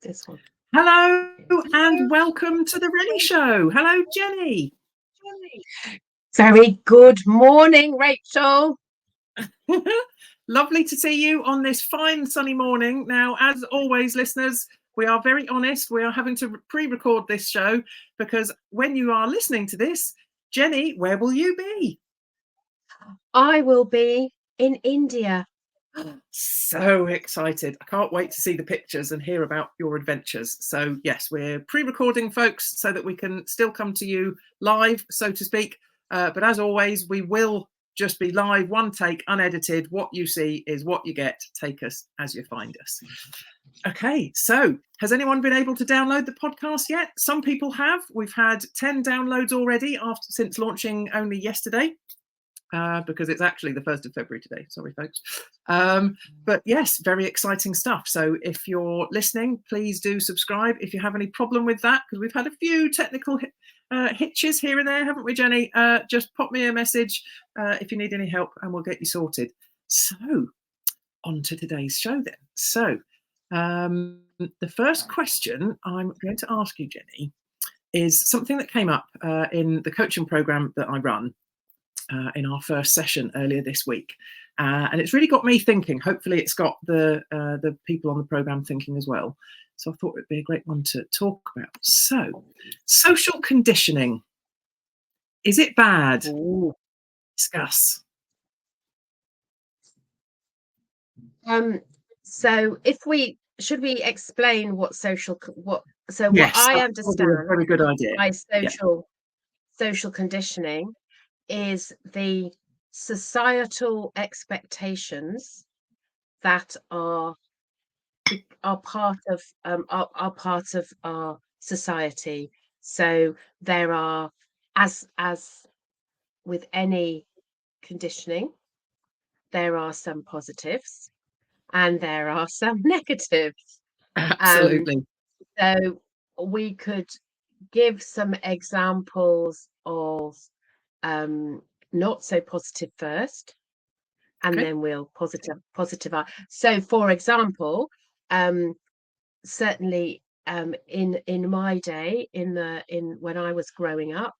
This one. Hello and welcome to the Renny Show. Hello, Jenny. Very good morning, Rachel. Lovely to see you on this fine sunny morning. Now, as always, listeners, we are very honest. We are having to pre-record this show because when you are listening to this, Jenny, where will you be? I will be in India. So excited. I can't wait to see the pictures and hear about your adventures. So yes, we're pre-recording, folks, so that we can still come to you live, so to speak. But as always, we will just be live, one take, unedited. What you see is what you get. Take us as you find us. Okay, so has anyone been able to download the podcast yet? Some people have. We've had 10 downloads already since launching only yesterday. Because it's actually the 1st of February today. Sorry, folks. But yes, very exciting stuff. So if you're listening, please do subscribe. If you have any problem with that, because we've had a few technical hitches here and there, haven't we, Jenny? Just pop me a message if you need any help and we'll get you sorted. So on to today's show then. So the first question I'm going to ask you, Jenny, is something that came up in the coaching program that I run. In our first session earlier this week, and it's really got me thinking. Hopefully it's got the people on the program thinking as well, so I thought it'd be a great one to talk about. So, social conditioning, is it bad? Ooh. Discuss. So should we explain what yes, what I understand a very good idea by social conditioning is the societal expectations that are part of our society. So there are, as with any conditioning, there are some positives and there are some negatives. Absolutely. So we could give some examples of not so positive first, and then we'll positive. So, for example, certainly in my day, when I was growing up,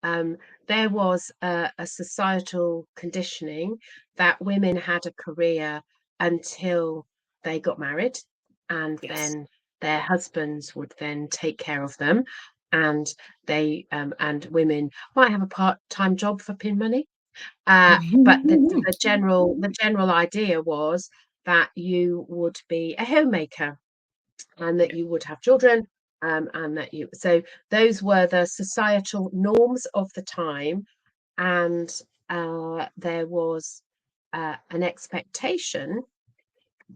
there was a societal conditioning that women had a career until they got married, and then their husbands would then take care of them, and they and women might have a part-time job for pin money, but the general idea was that you would be a homemaker and that you would have children, and that so those were the societal norms of the time, and there was an expectation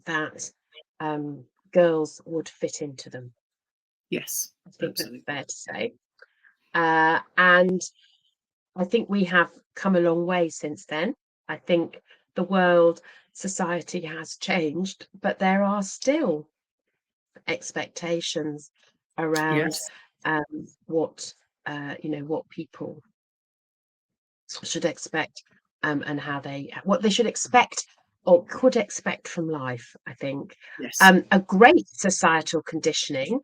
that girls would fit into them. Yes, I think that's fair to say. And I think we have come a long way since then. I think the world, society has changed, but there are still expectations around what people should expect, and what they should expect or could expect from life. I think a great societal conditioning,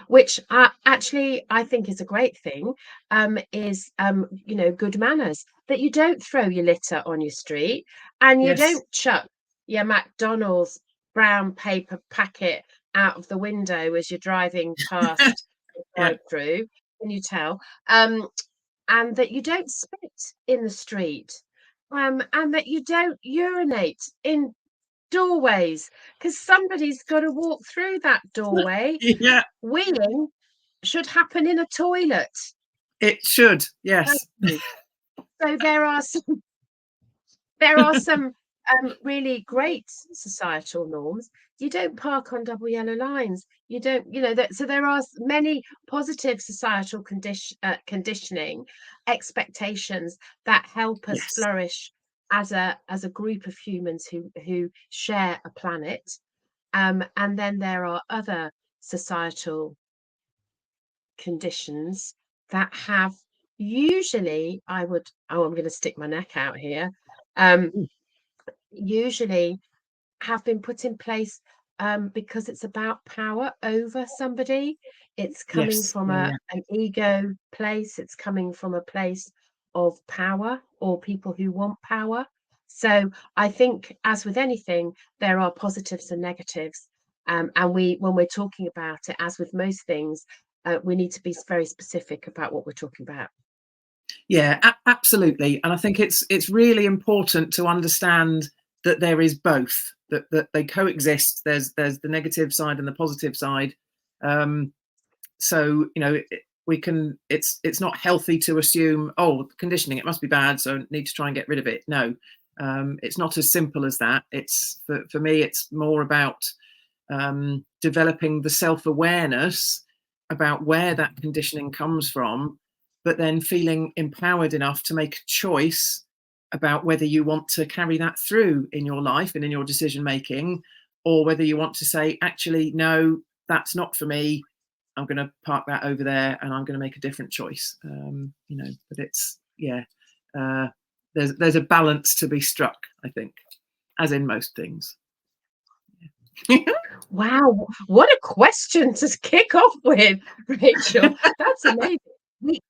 which actually I think is a great thing, is good manners, that you don't throw your litter on your street, and you don't chuck your McDonald's brown paper packet out of the window as you're driving past the drive-through. Can you tell? And that you don't spit in the street, and that you don't urinate in doorways, because somebody's got to walk through that doorway. Weeing should happen in a toilet. It should, yes. So there are some really great societal norms. You don't park on double yellow lines. You don't, so there are many positive societal conditioning expectations that help us flourish as a group of humans who share a planet. And then there are other societal conditions that have usually, I'm going to stick my neck out here, usually have been put in place because it's about power over somebody. It's coming Yes. from Yeah. an ego place. It's coming from a place of power or people who want power. So I think, as with anything, there are positives and negatives. And when we're talking about it, as with most things, we need to be very specific about what we're talking about. Yeah, absolutely. And I think it's really important to understand that there is both, that they coexist. There's the negative side and the positive side. So we can. It's not healthy to assume, oh, conditioning, it must be bad, so I need to try and get rid of it. No, it's not as simple as that. It's for me, it's more about developing the self-awareness about where that conditioning comes from, but then feeling empowered enough to make a choice about whether you want to carry that through in your life and in your decision making, or whether you want to say, actually, no, that's not for me. I'm going to park that over there and I'm going to make a different choice. But it's, there's a balance to be struck, I think, as in most things. Wow, what a question to kick off with, Rachel. That's amazing.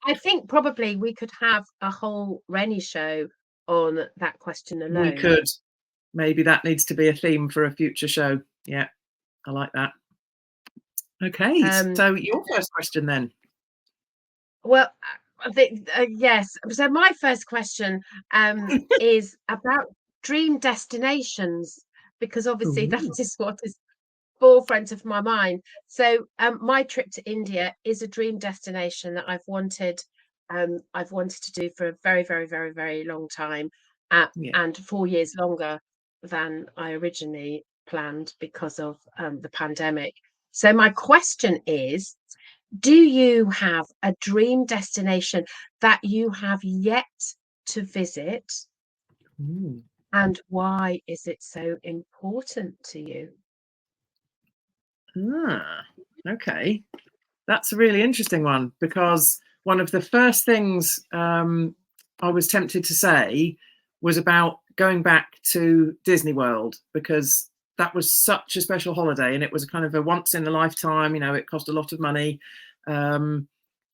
I think probably we could have a whole Renny show on that question We alone. could. Maybe that needs to be a theme for a future show. Yeah, I like that. Okay, so your first question then. Well, I think yes. So my first question is about dream destinations, because obviously that Ooh. is what is forefront of my mind. So my trip to India is a dream destination that I've wanted to do for a very, very, very, very long time, Yeah. and 4 years longer than I originally planned because of the pandemic. So my question is, do you have a dream destination that you have yet to visit, Ooh. and why is it so important to you? Okay. That's a really interesting one, because one of the first things I was tempted to say was about going back to Disney World, because that was such a special holiday and it was kind of a once in a lifetime. It cost a lot of money, and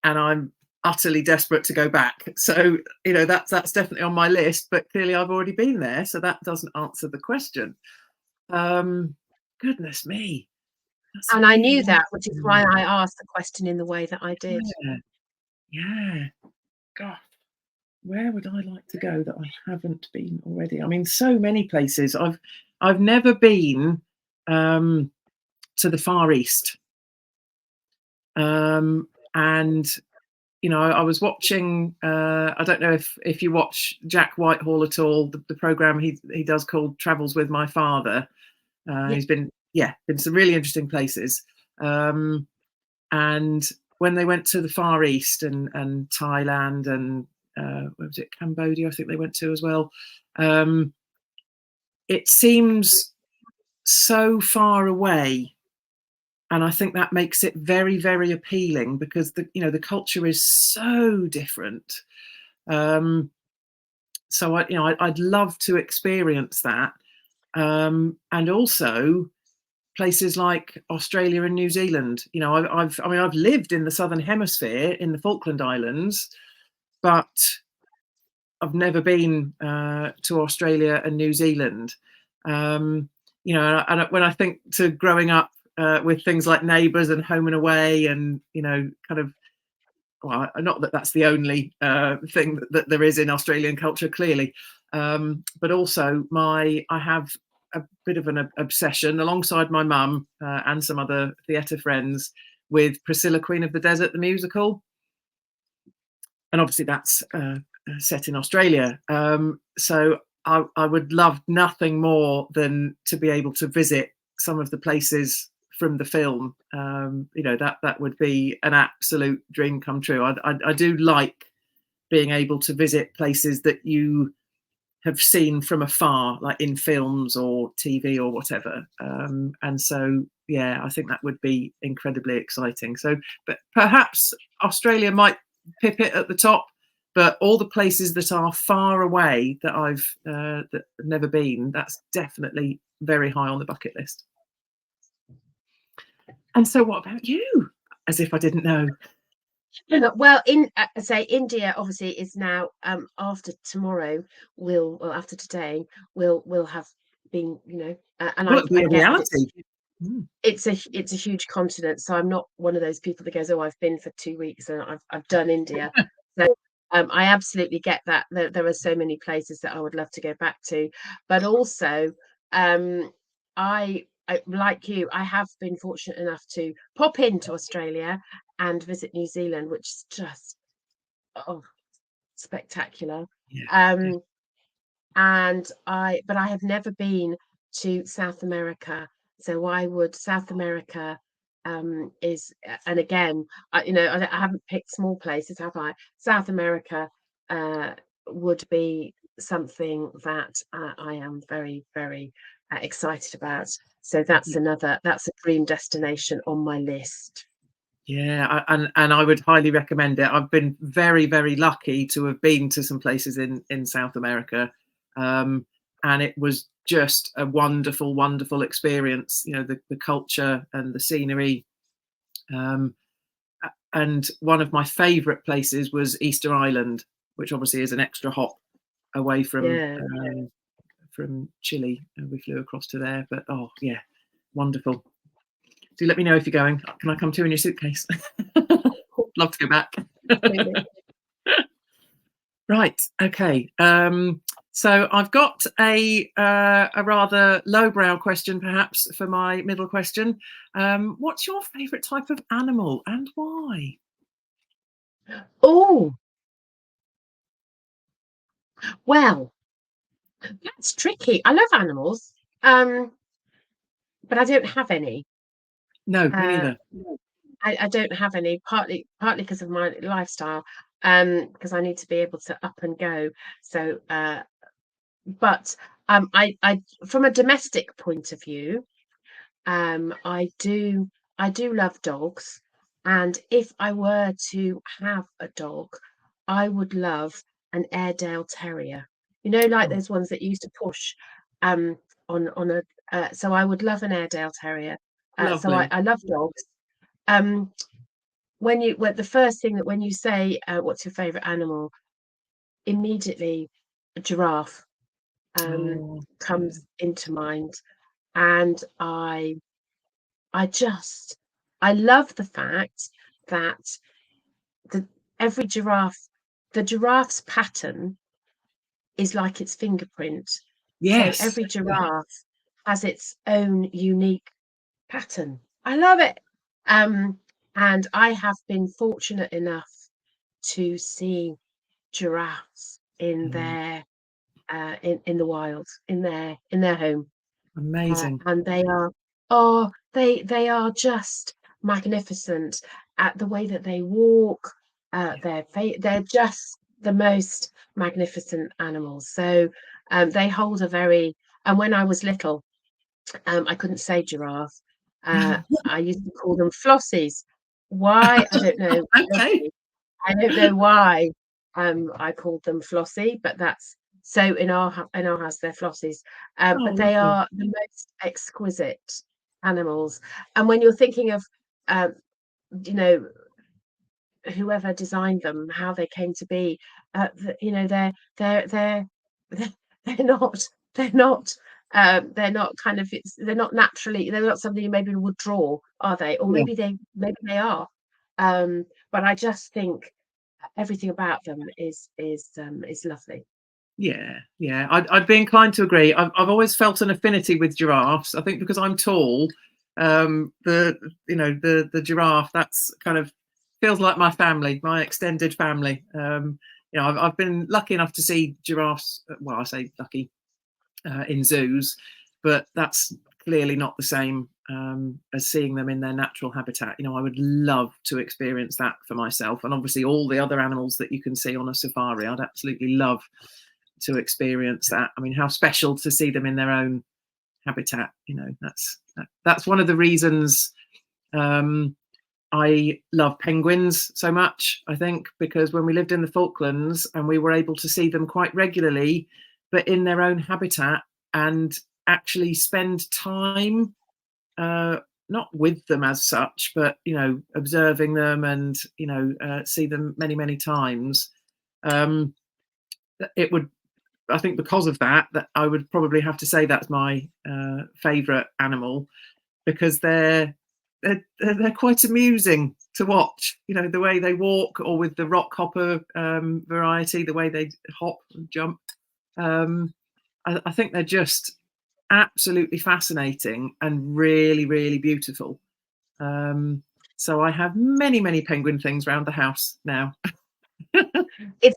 I'm utterly desperate to go back. So that's definitely on my list, but clearly I've already been there, so that doesn't answer the question. Goodness me, that's And I really knew that, which is interesting. why I asked the question in the way that I did. Yeah, yeah. God, where would I like to go that I haven't been already? I mean, so many places. I've never been to the Far East, and I was watching. I don't know if you watch Jack Whitehall at all. The program he does called Travels with My Father. Yeah. He's been some really interesting places. And when they went to the Far East and Thailand and where was it, Cambodia, I think they went to as well. It seems so far away, and I think that makes it very, very appealing, because the culture is so different. So I'd love to experience that, and also places like Australia and New Zealand. I've lived in the Southern Hemisphere in the Falkland Islands, but I've never been to Australia and New Zealand. And when I think to growing up with things like Neighbours and Home and Away, and kind of, well, not that that's the only thing that there is in Australian culture, clearly, but also I have a bit of an obsession, alongside my mum and some other theatre friends, with Priscilla, Queen of the Desert, the musical, and obviously that's set in Australia. So I would love nothing more than to be able to visit some of the places from the film. That would be an absolute dream come true. I do like being able to visit places that you have seen from afar, like in films or TV or whatever. And so, I think that would be incredibly exciting. So, but perhaps Australia might pip it at the top, but all the places that are far away that I've never been, that's definitely very high on the bucket list. And so what about you? As if I didn't know. Well, say India obviously is now after tomorrow after today will have been, and Will it be I a get that reality? Mm. it's a huge continent, so I'm not one of those people that goes, oh, I've been for 2 weeks and I've done India. So I absolutely get that. There are so many places that I would love to go back to, but also I like you, I have been fortunate enough to pop into Australia and visit New Zealand, which is just spectacular. Yeah. Um, but I have never been to South America. So I would South America is and again I haven't picked small places, have I? South America uh, would be something that I am very, very excited about. So that's a dream destination on my list. Yeah, and I would highly recommend it. I've been very, very lucky to have been to some places in South America, and it was just a wonderful, wonderful experience. The culture and the scenery. And one of my favourite places was Easter Island, which obviously is an extra hop away Yeah. from Chile. And we flew across to there, but oh yeah, wonderful. Do let me know if you're going. Can I come too in your suitcase? Love to go back. Right. Okay. So I've got a rather lowbrow question, perhaps, for my middle question. What's your favourite type of animal and why? Oh, well, that's tricky. I love animals, but I don't have any. No, me Uh, neither. I don't have any, partly because of my lifestyle, because I need to be able to up and go. So, but I from a domestic point of view, I do love dogs, and if I were to have a dog, I would love an Airedale Terrier. Like Oh, those ones that you used to push on a. So I would love an Airedale Terrier. So I, lovely. I love dogs. Um, the first thing that when you say what's your favorite animal, immediately a giraffe Oh, yeah. comes into mind, and I just I love the fact that the every giraffe the giraffe's pattern is like its fingerprint. So Yes. every giraffe has its own unique pattern. I love it. Um, and I have been fortunate enough to see giraffes in Mm, their in the wild, in their home. amazing. And they are just magnificent at the way that they walk. Yeah. They're just the most magnificent animals. So they hold a very. And when I was little, I couldn't say giraffe. I used to call them flossies. Why? I don't know. Okay. I don't know why I called them Flossie, but that's so in our house they're Flossies. Oh, But they lovely. are the most exquisite animals. And when you're thinking of um, you know, whoever designed them, how they came to be, they're they're not they're not they're not kind of they're not naturally they're not something you maybe would draw, are they? Or Yeah. maybe they are. But I just think everything about them is lovely. Yeah. I'd be inclined to agree. I've always felt an affinity with giraffes. I think because I'm tall, the giraffe, that's kind of feels like my family, my extended family. I've been lucky enough to see giraffes. Well, I say lucky, in zoos, but that's clearly not the same as seeing them in their natural habitat. I would love to experience that for myself, and obviously all the other animals that you can see on a safari. I'd absolutely love to experience that. I mean, how special to see them in their own habitat. That's one of the reasons I love penguins so much, I think, because when we lived in the Falklands and we were able to see them quite regularly, but in their own habitat, and actually spend time not with them as such, but observing them and see them many, many times. It would, I think, because of that I would probably have to say that's my favourite animal, because they're quite amusing to watch. The way they walk, or with the rock hopper variety, the way they hop and jump. I think they're just absolutely fascinating and really, really beautiful. So I have many, many penguin things around the house now. It's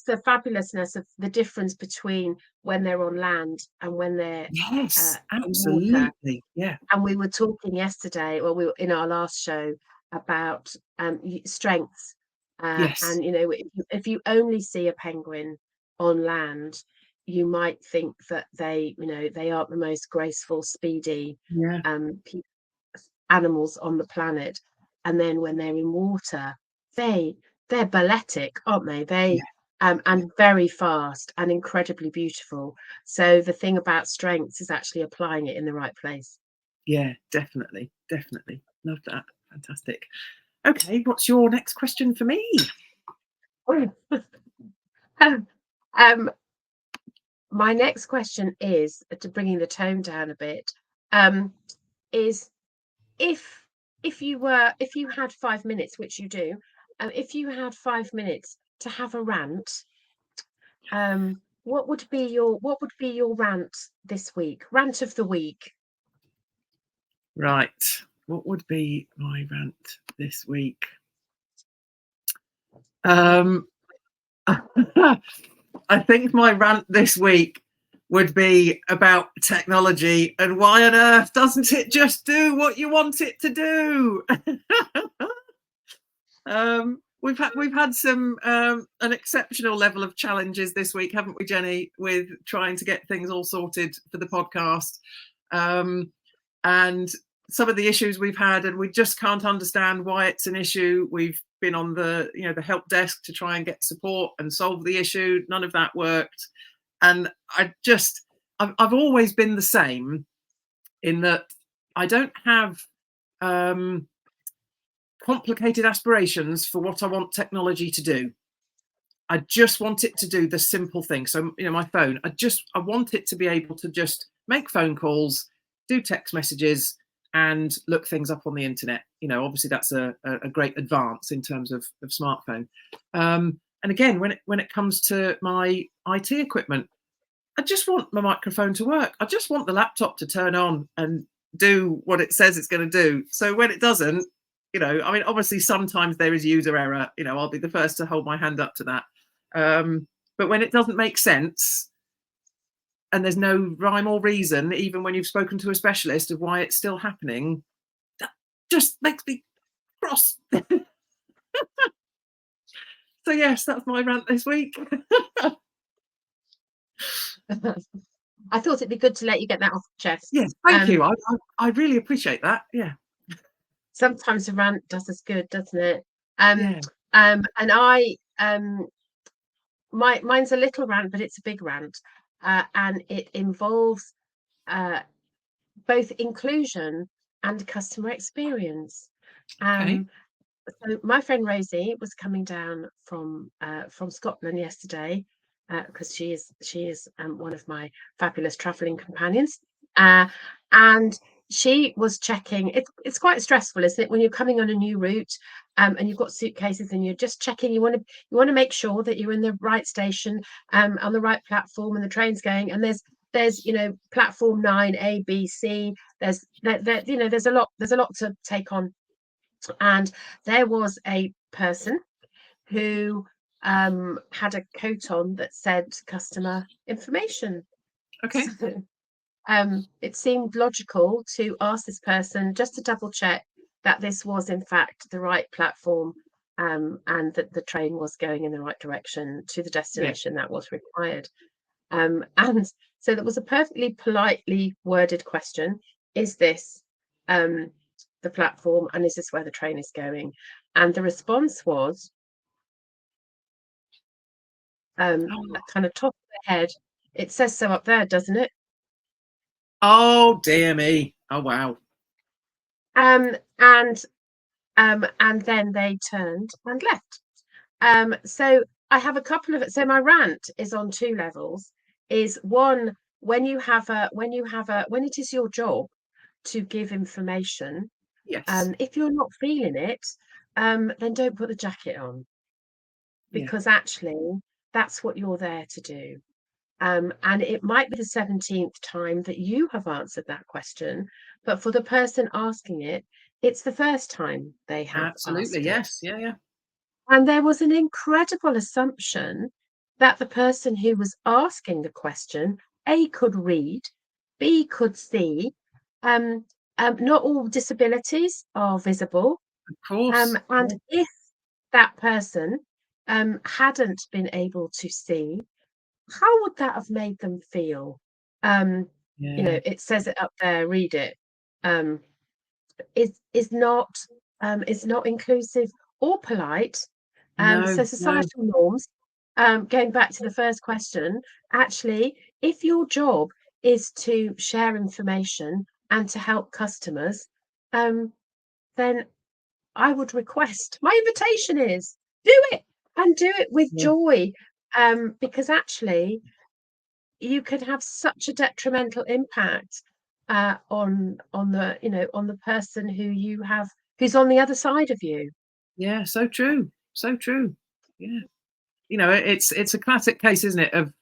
the fabulousness of the difference between when they're on land and when they're Yes, in water. absolutely. Yeah. And we were talking yesterday, or we were in our last show, about strengths. Yes. And if you only see a penguin on land, you might think that they aren't the most graceful, speedy Yeah. animals on the planet. And then when they're in water, they're balletic, aren't they? Yeah. And very fast and incredibly beautiful. So the thing about strengths is actually applying it in the right place. Yeah, definitely. Love that. Fantastic. Okay, what's your next question for me? My next question is, to bringing the tone down a bit, is if you had 5 minutes, which you do, if you had 5 minutes to have a rant, what would be your rant this week? Rant of the week. Right. What would be my rant this week? I think my rant this week would be about technology and why on earth doesn't it just do what you want it to do? We've had some an exceptional level of challenges this week, haven't we, Jenny, with trying to get things all sorted for the podcast, and some of the issues we've had, and we just can't understand why it's an issue. We've been on the the help desk to try and get support and solve the issue. None of that worked, and I've always been the same in that I don't have complicated aspirations for what I want technology to do. I just want it to do the simple thing. So, my phone, I want it to be able to just make phone calls, do text messages, and look things up on the internet. Obviously that's a great advance in terms of smartphone. And again, when it comes to my IT equipment, I just want my microphone to work. I just want the laptop to turn on and do what it says it's going to do. So when it doesn't, obviously sometimes there is user error. I'll be the first to hold my hand up to that. But when it doesn't make sense and there's no rhyme or reason, even when you've spoken to a specialist, of why it's still happening, that just makes me cross. So yes, that's my rant this week. I thought it'd be good to let you get that off the chest. Yes, thank you. I really appreciate that. Yeah. Sometimes a rant does us good, doesn't it? Yeah. And I mine's a little rant, but it's a big rant, and it involves both inclusion and customer experience. Okay. So my friend Rosie was coming down from Scotland yesterday, because she is one of my fabulous travelling companions, and she was checking. It's quite stressful, isn't it, when you're coming on a new route, and you've got suitcases and you're just checking. You want to make sure that you're in the right station, on the right platform, and the train's going. And there's platform 9 A, B, C. There's a lot to take on. And there was a person who had a coat on that said customer information. Okay. So, it seemed logical to ask this person just to double check that this was in fact the right platform, and that the train was going in the right direction to the destination that was required. And so that was a perfectly politely worded question. Is this the platform, and is this where the train is going? And the response was, that kind of top of the head, it says so up there, doesn't it? Oh dear me. Oh wow. and then they turned and left. So I have a couple of, so my rant is on two levels. Is one, when it is your job to give information, Yes. if you're not feeling it, then don't put the jacket on, Yeah. because actually that's what you're there to do. And it might be the 17th time that you have answered that question, but for the person asking it, it's the first time they have Absolutely. asked it. Yes. Yeah. Yeah. And there was an incredible assumption that the person who was asking the question, A, could read, B, could see. Not all disabilities are visible. Of course. And if that person hadn't been able to see, how would that have made them feel? Yeah. It says it up there, read it. Um, is not inclusive or polite. So No. No. societal norms. Going back to the first question, actually, if your job is to share information and to help customers, then I would request, my invitation is, do it, and do it with Yeah. joy, because actually you could have such a detrimental impact on the person who's on the other side of you. Yeah. So true. So true. Yeah. It's a classic case, isn't it, of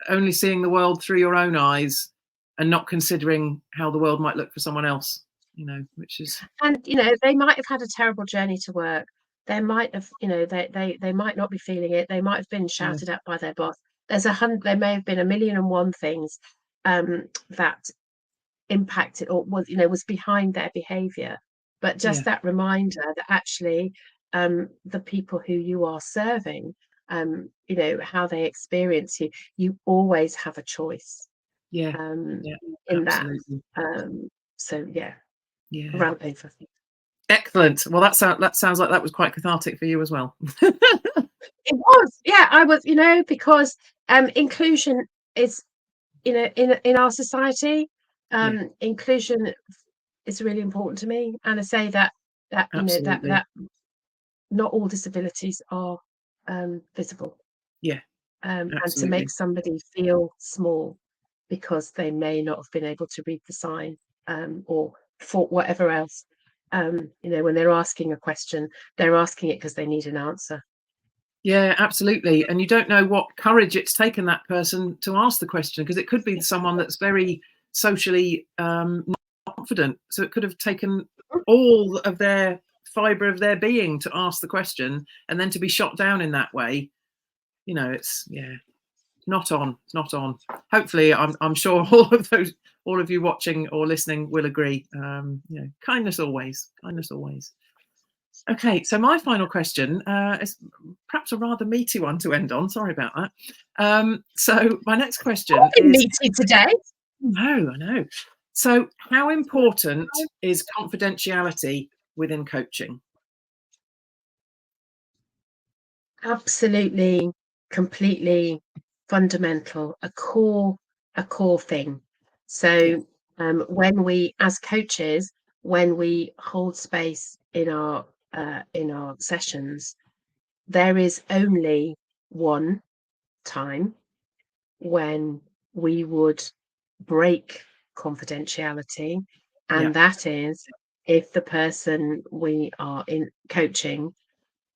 only seeing the world through your own eyes and not considering how the world might look for someone else. Which is And they might have had a terrible journey to work. They might have, they might not be feeling it. They might have been yeah. shouted at by their boss. There may have been a million and one things that impacted or was behind their behavior, but Yeah. just that reminder that actually the people who you are serving, how they experience you always have a choice Yeah. um Yeah. in that. Absolutely. So yeah, Yeah. rant over. Excellent. Well, that sounds like that was quite cathartic for you as well. It was, yeah, I was, because inclusion is, in our society, Yeah. inclusion is really important to me, and I say that Absolutely. not all disabilities are visible, Yeah. and to make Absolutely. somebody feel small because they may not have been able to read the sign, or for whatever else, when they're asking a question, they're asking it because they need an answer. Yeah, absolutely. And you don't know what courage it's taken that person to ask the question, because it could be someone that's very socially confident. So it could have taken all of their fibre of their being to ask the question, and then to be shot down in that way. It's not on. It's not on. Hopefully, I'm sure all of you watching or listening will agree. Kindness always. Kindness always. Okay, so my final question is perhaps a rather meaty one to end on. Sorry about that. So my next question I've been is, meaty today. no, I know. So how important is confidentiality within coaching? Absolutely, completely fundamental, a core thing. Yeah, So when we, as coaches, when we hold space in our sessions, there is only one time when we would break confidentiality, yeah, and that is if the person we are in coaching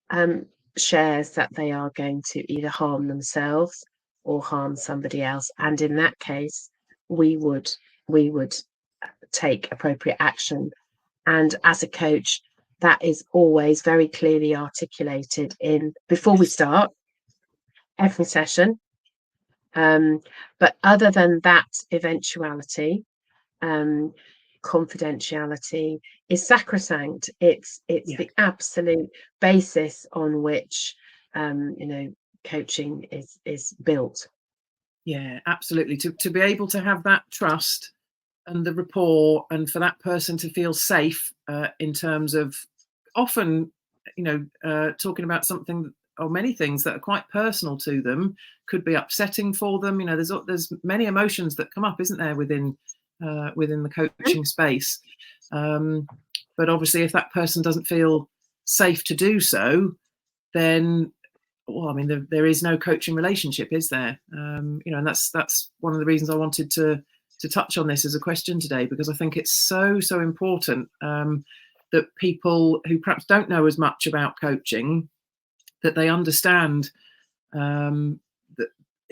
um, shares that they are going to either harm themselves or harm somebody else, and in that case, we would we would take appropriate action. And as a coach, that is always very clearly articulated in before we yes, start every session. But other than that eventuality, um, confidentiality is sacrosanct. It's yeah, the absolute basis on which coaching is built. yeah, absolutely. To be able to have that trust and the rapport, and for that person to feel safe in terms of often, talking about something or many things that are quite personal to them, could be upsetting for them. There's many emotions that come up, isn't there, within the coaching space. But obviously, if that person doesn't feel safe to do so, then, well, I mean, there is no coaching relationship, is there? And that's one of the reasons I wanted to touch on this as a question today, because I think it's so important that people who perhaps don't know as much about coaching, that they understand that,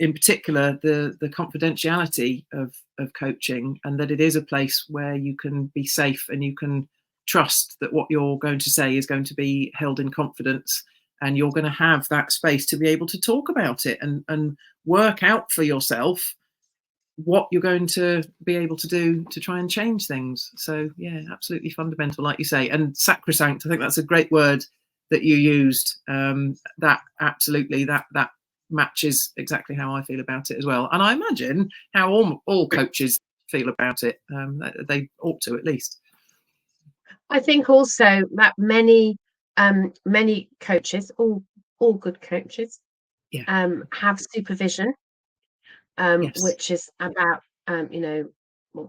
in particular, the confidentiality of coaching, and that it is a place where you can be safe and you can trust that what you're going to say is going to be held in confidence, and you're going to have that space to be able to talk about it and work out for yourself what you're going to be able to do to try and change things. So yeah, absolutely fundamental, like you say, and sacrosanct. I think that's a great word that you used. That absolutely, that matches exactly how I feel about it as well, and I imagine how all coaches feel about it. They ought to, at least. I think also that many coaches, all good coaches, have supervision, Yes. which is about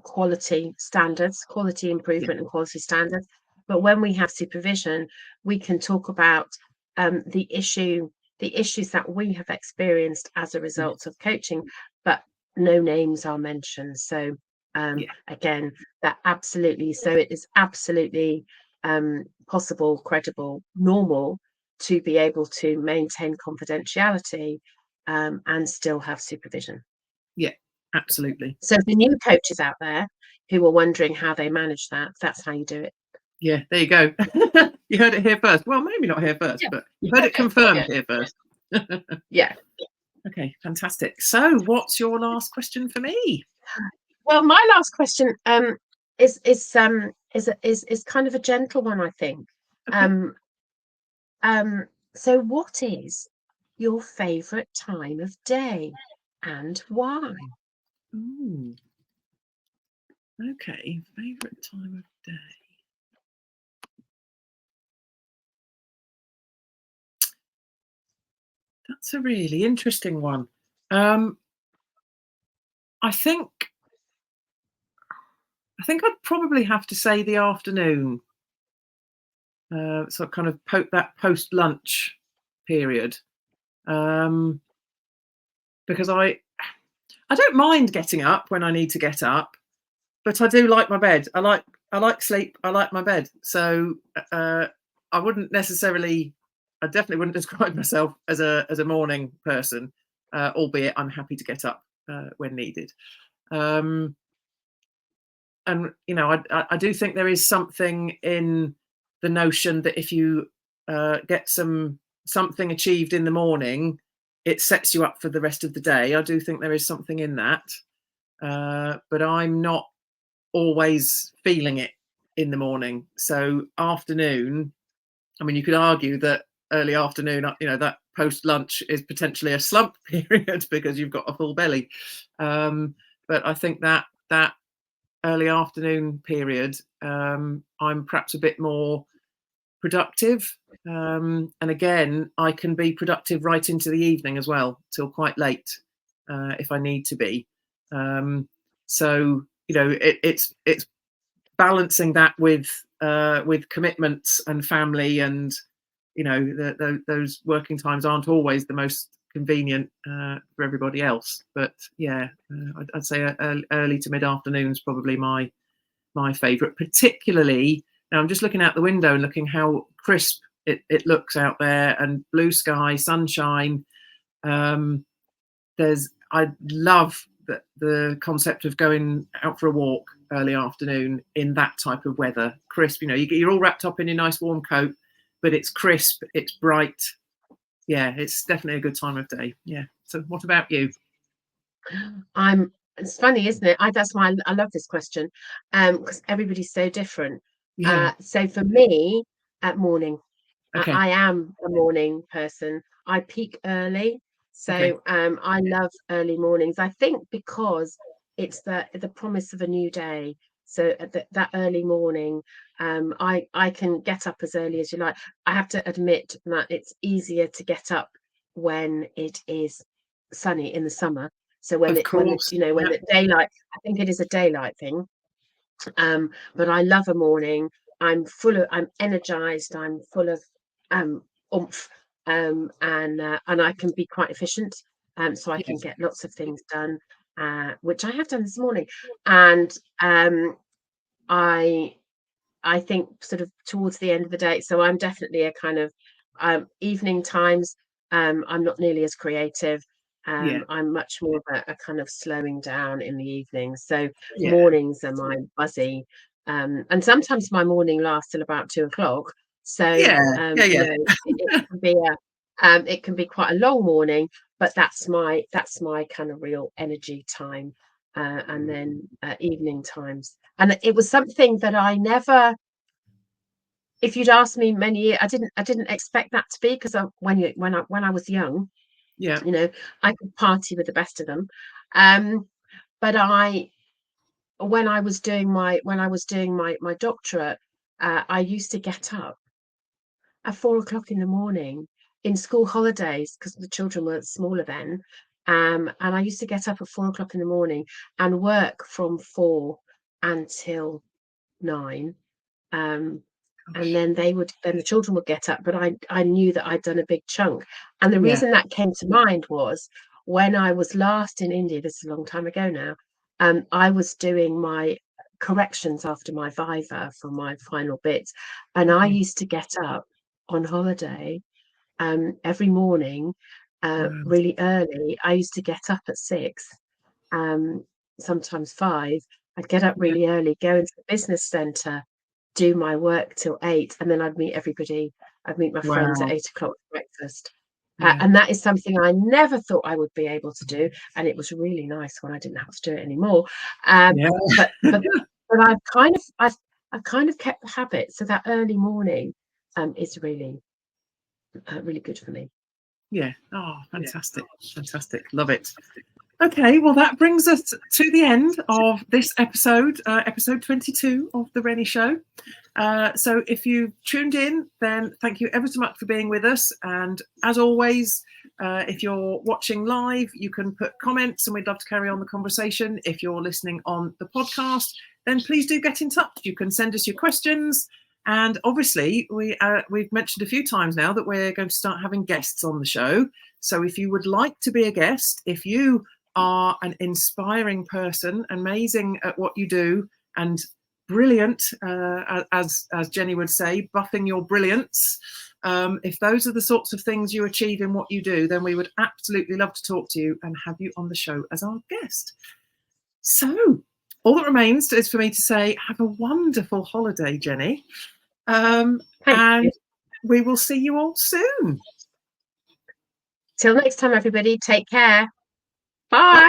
quality standards, quality improvement, and quality standards. But when we have supervision, we can talk about the issues that we have experienced as a result of coaching, but no names are mentioned. So again, that absolutely, so it is absolutely possible, credible, normal to be able to maintain confidentiality and still have supervision. Yeah, absolutely. So the new coaches out there who are wondering how they manage that, that's how you do it. Yeah, there you go. You heard it here first. Well, maybe not here first, but you heard it confirmed here first. Yeah. Okay, fantastic. So what's your last question for me? Well, my last question is kind of a gentle one, I think. Okay. So what is your favorite time of day and why? Ooh. Okay, favorite time of day. That's a really interesting one. I think I'd probably have to say the afternoon. So kind of that post-lunch period, because I don't mind getting up when I need to get up, but I do like my bed. I like sleep. I like my bed. So I definitely wouldn't describe myself as a morning person, albeit I'm happy to get up when needed. And I do think there is something in the notion that if you get something achieved in the morning, it sets you up for the rest of the day. I do think there is something in that, but I'm not always feeling it in the morning. So afternoon, I mean, you could argue that early afternoon, that post lunch is potentially a slump period because you've got a full belly. But I think that early afternoon period, I'm perhaps a bit more productive. And again, I can be productive right into the evening as well, till quite late, if I need to be. So it's balancing that with commitments and family, and those working times aren't always the most convenient for everybody else. But yeah, I'd say early to mid afternoon is probably my favourite. Particularly now, I'm just looking out the window and looking how crisp it looks out there, and blue sky, sunshine. I love the concept of going out for a walk early afternoon in that type of weather. Crisp, you're all wrapped up in your nice warm coat, but it's crisp, it's bright. Yeah, it's definitely a good time of day. Yeah. So what about you? It's funny, isn't it? That's why I love this question, because everybody's so different. Yeah. So for me, at morning, Okay. I am a morning person. I peak early, so Okay. I love early mornings. I think because it's the promise of a new day. So at that early morning, I can get up as early as you like. I have to admit that it's easier to get up when it is sunny in the summer. So when Of when course. when the daylight, I think it is a daylight thing. But I love a morning. I'm energized, I'm full of oomph, and I can be quite efficient, so I can get lots of things done, which I have done this morning. And I think sort of towards the end of the day, so I'm definitely a kind of evening times. I'm not nearly as creative. I'm much more of a kind of slowing down in the evenings. So mornings are my buzzy, and sometimes my morning lasts till about 2 o'clock. So you know, it can be quite a long morning, but that's my kind of real energy time. And then evening times, and it was something that I never, if you'd asked me many years, I didn't expect that to be, because when I was young, you know, I could party with the best of them, but when I was doing my doctorate, I used to get up at 4 o'clock in the morning in school holidays, because the children were smaller then, and I used to get up at 4 o'clock in the morning and work from 4 until 9. And then the children would get up, but I knew that I'd done a big chunk. And the reason that came to mind was when I was last in India, this is a long time ago now, I was doing my corrections after my viva for my final bits, and I used to get up on holiday every morning really early. I used to get up at 6, sometimes 5. I'd get up really early, go into the business centre, do my work till 8, and then I'd meet everybody. I'd meet my friends at 8 o'clock for breakfast. And that is something I never thought I would be able to do, and it was really nice when I didn't have to do it anymore. But I've kind of kept the habit, so that early morning is really really good for me. Oh, fantastic. Love it. Okay, well, that brings us to the end of this episode, episode 22 of The Renny Show. So if you tuned in, then thank you ever so much for being with us. And as always, if you're watching live, you can put comments and we'd love to carry on the conversation. If you're listening on the podcast, then please do get in touch. You can send us your questions. And obviously, we've mentioned a few times now that we're going to start having guests on the show. So if you would like to be a guest, if you are an inspiring person, amazing at what you do, and brilliant, as Jenny would say, buffing your brilliance. If those are the sorts of things you achieve in what you do, then we would absolutely love to talk to you and have you on the show as our guest. So all that remains is for me to say, have a wonderful holiday, Jenny. And we will see you all soon. Till next time, everybody. Take care. Bye.